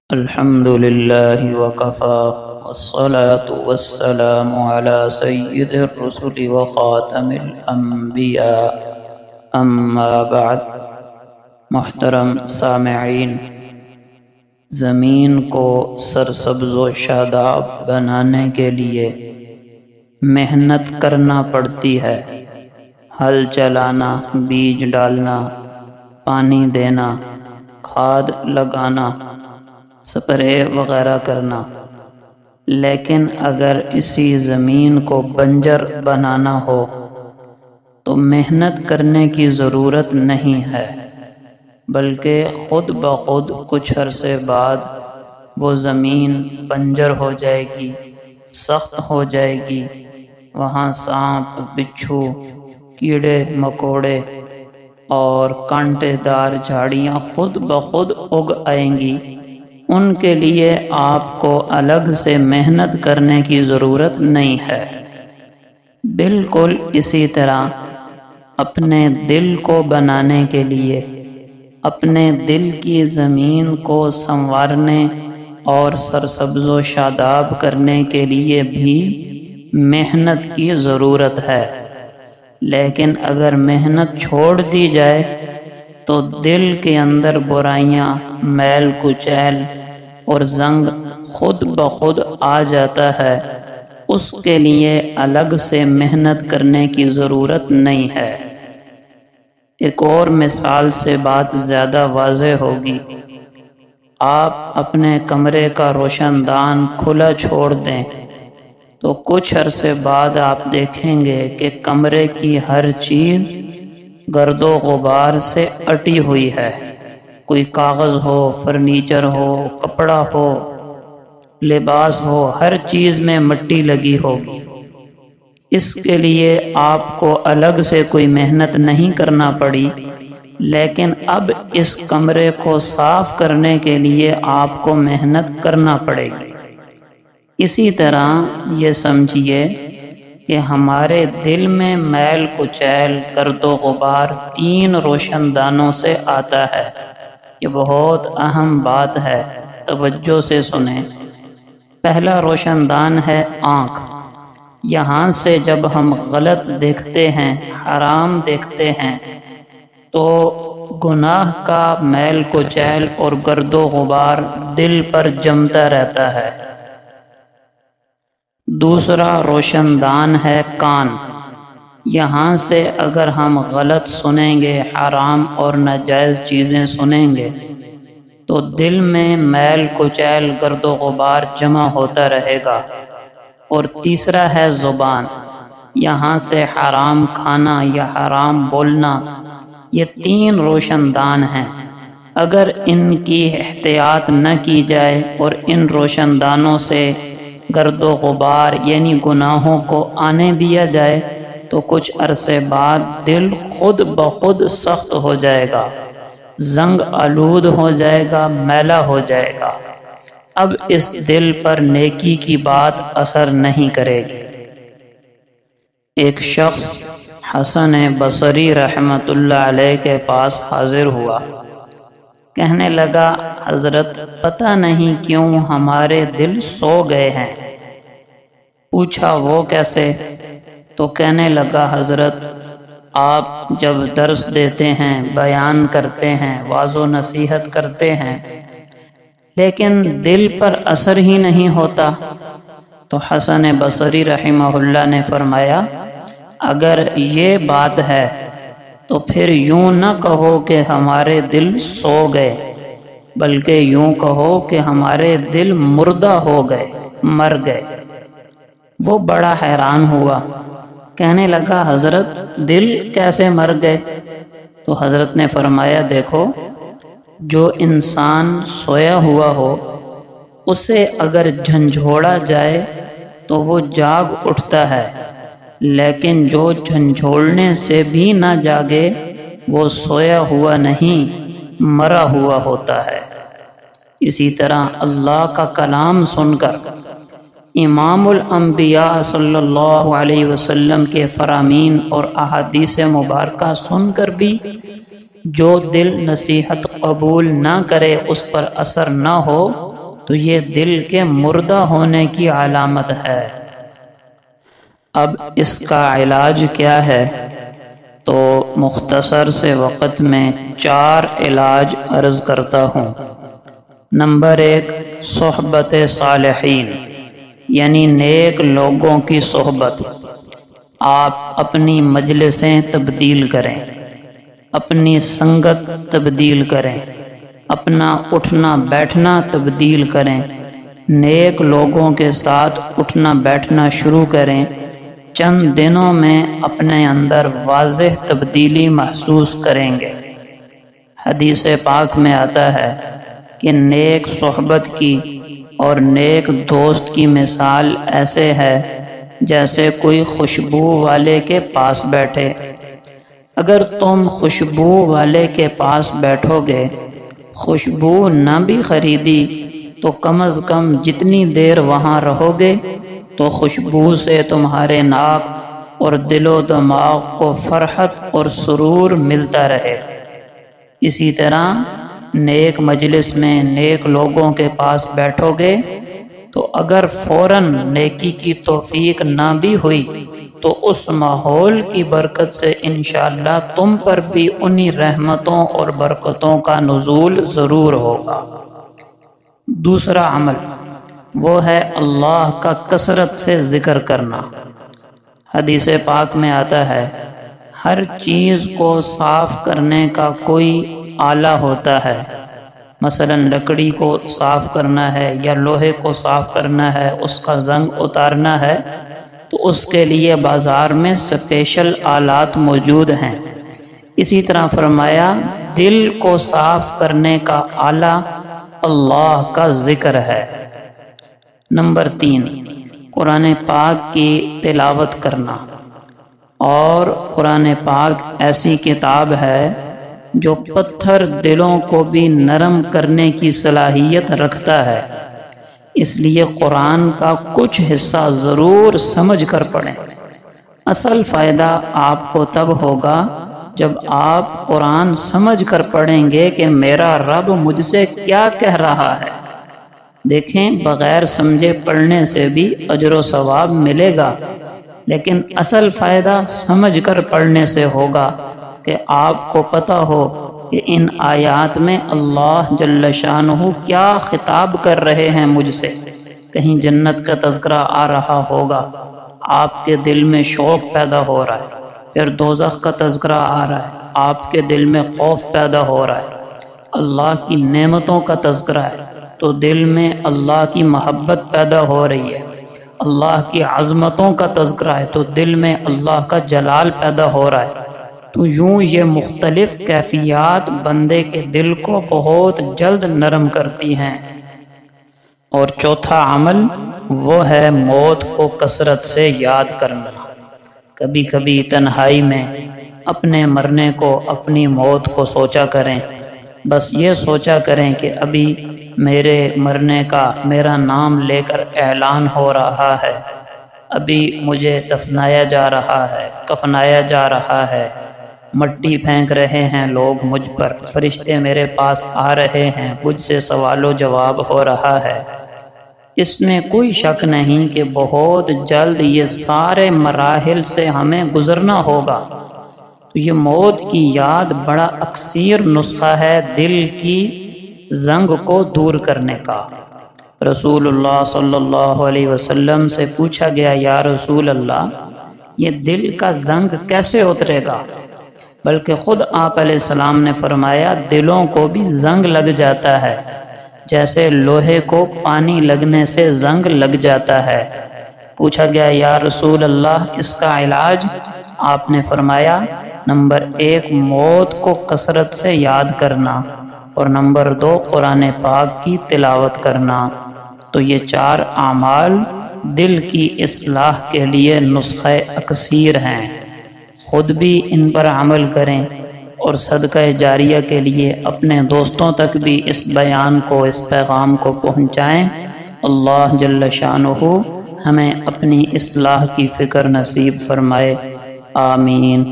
الحمد لله وكفى والصلاة والسلام على سيد الرسل وخاتم الأنبياء اما بعد۔ محترم سامعین، زمین کو سرسبز و شاداب بنانے کے لیے محنت کرنا پڑتی ہے۔ ہل چلانا، بیج ڈالنا، پانی دینا، کھاد لگانا، سپرے وغیرہ کرنا۔ لیکن اگر اسی زمین کو بنجر بنانا ہو تو محنت کرنے کی ضرورت نہیں ہے، بلکہ خود بخود کچھ عرصے بعد وہ زمین بنجر ہو جائے گی، سخت ہو جائے گی۔ وہاں سانپ، بچھو، کیڑے مکوڑے اور کانٹے دار جھاڑیاں خود بخود اگ آئیں گی۔ ان کے لیے آپ کو الگ سے محنت کرنے کی ضرورت نہیں ہے۔ بالکل اسی طرح اپنے دل کو بنانے کے لیے، اپنے دل کی زمین کو سنوارنے اور سرسبز و شاداب کرنے کے لیے بھی محنت کی ضرورت ہے۔ لیکن اگر محنت چھوڑ دی جائے تو دل کے اندر برائیاں، میل کچیل اور زنگ خود بخود آ جاتا ہے۔ اس کے لیے الگ سے محنت کرنے کی ضرورت نہیں ہے۔ ایک اور مثال سے بات زیادہ واضح ہوگی۔ آپ اپنے کمرے کا روشن دان کھلا چھوڑ دیں تو کچھ عرصے بعد آپ دیکھیں گے کہ کمرے کی ہر چیز گرد و غبار سے اٹی ہوئی ہے۔ کوئی کاغذ ہو، فرنیچر ہو، کپڑا ہو، لباس ہو، ہر چیز میں مٹی لگی ہوگی۔ اس کے لیے آپ کو الگ سے کوئی محنت نہیں کرنا پڑی، لیکن اب اس کمرے کو صاف کرنے کے لیے آپ کو محنت کرنا پڑے گی۔ اسی طرح یہ سمجھیے کہ ہمارے دل میں میل کچیل، گرد و غبار 3 روشن دانوں سے آتا ہے۔ یہ بہت اہم بات ہے، توجہ سے سنیں۔ پہلا روشن دان ہے آنکھ۔ یہاں سے جب ہم غلط دیکھتے ہیں، حرام دیکھتے ہیں، تو گناہ کا میل کچیل اور گرد و غبار دل پر جمتا رہتا ہے۔ دوسرا روشن دان ہے کان۔ یہاں سے اگر ہم غلط سنیں گے، حرام اور ناجائز چیزیں سنیں گے، تو دل میں میل کچیل، گرد و غبار جمع ہوتا رہے گا۔ اور تیسرا ہے زبان۔ یہاں سے حرام کھانا یا حرام بولنا، یہ 3 روشن دان ہیں۔ اگر ان کی احتیاط نہ کی جائے اور ان روشن دانوں سے گرد و غبار یعنی گناہوں کو آنے دیا جائے تو کچھ عرصے بعد دل خود بخود سخت ہو جائے گا، زنگ آلود ہو جائے گا، میلا ہو جائے گا۔ اب اس دل پر نیکی کی بات اثر نہیں کرے گی۔ ایک شخص حسن بصری رحمت اللہ علیہ کے پاس حاضر ہوا۔ کہنے لگا، حضرت پتہ نہیں کیوں ہمارے دل سو گئے ہیں۔ پوچھا وہ کیسے؟ تو کہنے لگا، حضرت آپ جب درس دیتے ہیں، بیان کرتے ہیں، واعظ و نصیحت کرتے ہیں، لیکن دل پر اثر ہی نہیں ہوتا۔ تو حسن بصری رحمہ اللہ نے فرمایا، اگر یہ بات ہے تو پھر یوں نہ کہو کہ ہمارے دل سو گئے، بلکہ یوں کہو کہ ہمارے دل مردہ ہو گئے، مر گئے۔ وہ بڑا حیران ہوا، کہنے لگا، حضرت دل کیسے مر گئے؟ تو حضرت نے فرمایا، دیکھو، جو انسان سویا ہوا ہو اسے اگر جھنجھوڑا جائے تو وہ جاگ اٹھتا ہے، لیکن جو جھنجھوڑنے سے بھی نہ جاگے وہ سویا ہوا نہیں، مرا ہوا ہوتا ہے۔ اسی طرح اللہ کا کلام سن کر، امام الانبیاء صلی اللہ علیہ وسلم کے فرامین اور احادیث مبارکہ سن کر بھی جو دل نصیحت قبول نہ کرے، اس پر اثر نہ ہو، تو یہ دل کے مردہ ہونے کی علامت ہے۔ اب اس کا علاج کیا ہے؟ تو مختصر سے وقت میں 4 علاج عرض کرتا ہوں۔ نمبر 1، صحبت صالحین، یعنی نیک لوگوں کی صحبت۔ آپ اپنی مجلسیں تبدیل کریں، اپنی سنگت تبدیل کریں، اپنا اٹھنا بیٹھنا تبدیل کریں، نیک لوگوں کے ساتھ اٹھنا بیٹھنا شروع کریں۔ چند دنوں میں اپنے اندر واضح تبدیلی محسوس کریں گے۔ حدیث پاک میں آتا ہے کہ نیک صحبت کی اور نیک دوست کی مثال ایسے ہے جیسے کوئی خوشبو والے کے پاس بیٹھے۔ اگر تم خوشبو والے کے پاس بیٹھو گے، خوشبو نہ بھی خریدی تو کم از کم جتنی دیر وہاں رہو گے تو خوشبو سے تمہارے ناک اور دل و دماغ کو فرحت اور سرور ملتا رہے۔ اسی طرح نیک مجلس میں نیک لوگوں کے پاس بیٹھو گے تو اگر فوراً نیکی کی توفیق نہ بھی ہوئی تو اس ماحول کی برکت سے انشاءاللہ تم پر بھی انہی رحمتوں اور برکتوں کا نزول ضرور ہوگا۔ دوسرا عمل وہ ہے اللہ کا کثرت سے ذکر کرنا۔ حدیث پاک میں آتا ہے ہر چیز کو صاف کرنے کا کوئی آلہ ہوتا ہے۔ مثلا لکڑی کو صاف کرنا ہے یا لوہے کو صاف کرنا ہے، اس کا زنگ اتارنا ہے، تو اس کے لیے بازار میں اسپیشل آلات موجود ہیں۔ اسی طرح فرمایا دل کو صاف کرنے کا آلہ اللہ کا ذکر ہے۔ نمبر 3، قرآن پاک کی تلاوت کرنا۔ اور قرآن پاک ایسی کتاب ہے جو پتھر دلوں کو بھی نرم کرنے کی صلاحیت رکھتا ہے، اس لیے قرآن کا کچھ حصہ ضرور سمجھ کر پڑھیں۔ اصل فائدہ آپ کو تب ہوگا جب آپ قرآن سمجھ کر پڑھیں گے کہ میرا رب مجھ سے کیا کہہ رہا ہے۔ دیکھیں بغیر سمجھے پڑھنے سے بھی اجر و ثواب ملے گا، لیکن اصل فائدہ سمجھ کر پڑھنے سے ہوگا کہ آپ کو پتہ ہو کہ ان آیات میں اللہ جل شانہ کیا خطاب کر رہے ہیں مجھ سے۔ کہیں جنت کا تذکرہ آ رہا ہوگا، آپ کے دل میں شوق پیدا ہو رہا ہے، پھر دوزخ کا تذکرہ آ رہا ہے، آپ کے دل میں خوف پیدا ہو رہا ہے، اللہ کی نعمتوں کا تذکرہ ہے تو دل میں اللہ کی محبت پیدا ہو رہی ہے، اللہ کی عظمتوں کا تذکرہ ہے تو دل میں اللہ کا جلال پیدا ہو رہا ہے۔ تو یوں یہ مختلف کیفیات بندے کے دل کو بہت جلد نرم کرتی ہیں۔ اور چوتھا عمل وہ ہے موت کو کثرت سے یاد کرنا۔ کبھی کبھی تنہائی میں اپنے مرنے کو، اپنی موت کو سوچا کریں، بس یہ سوچا کریں کہ ابھی میرے مرنے کا میرا نام لے کر اعلان ہو رہا ہے، ابھی مجھے دفنایا جا رہا ہے، کفنایا جا رہا ہے، مٹی پھینک رہے ہیں لوگ مجھ پر، فرشتے میرے پاس آ رہے ہیں، مجھ سے سوال و جواب ہو رہا ہے۔ اس میں کوئی شک نہیں کہ بہت جلد یہ سارے مراحل سے ہمیں گزرنا ہوگا۔ تو یہ موت کی یاد بڑا اکثیر نسخہ ہے دل کی زنگ کو دور کرنے کا۔ رسول اللہ صلی اللہ علیہ وسلم سے پوچھا گیا، یا رسول اللہ یہ دل کا زنگ کیسے اترے گا؟ بلکہ خود آپ علیہ السلام نے فرمایا دلوں کو بھی زنگ لگ جاتا ہے، جیسے لوہے کو پانی لگنے سے زنگ لگ جاتا ہے۔ پوچھا گیا یا رسول اللہ اس کا علاج؟ آپ نے فرمایا نمبر 1 موت کو کثرت سے یاد کرنا، اور نمبر 2 قرآن پاک کی تلاوت کرنا۔ تو یہ 4 اعمال دل کی اصلاح کے لیے نسخہ اکثیر ہیں۔ خود بھی ان پر عمل کریں اور صدقہ جاریہ کے لیے اپنے دوستوں تک بھی اس بیان کو، اس پیغام کو پہنچائیں۔ اللہ جل شانہ ہمیں اپنی اصلاح کی فکر نصیب فرمائے، آمین۔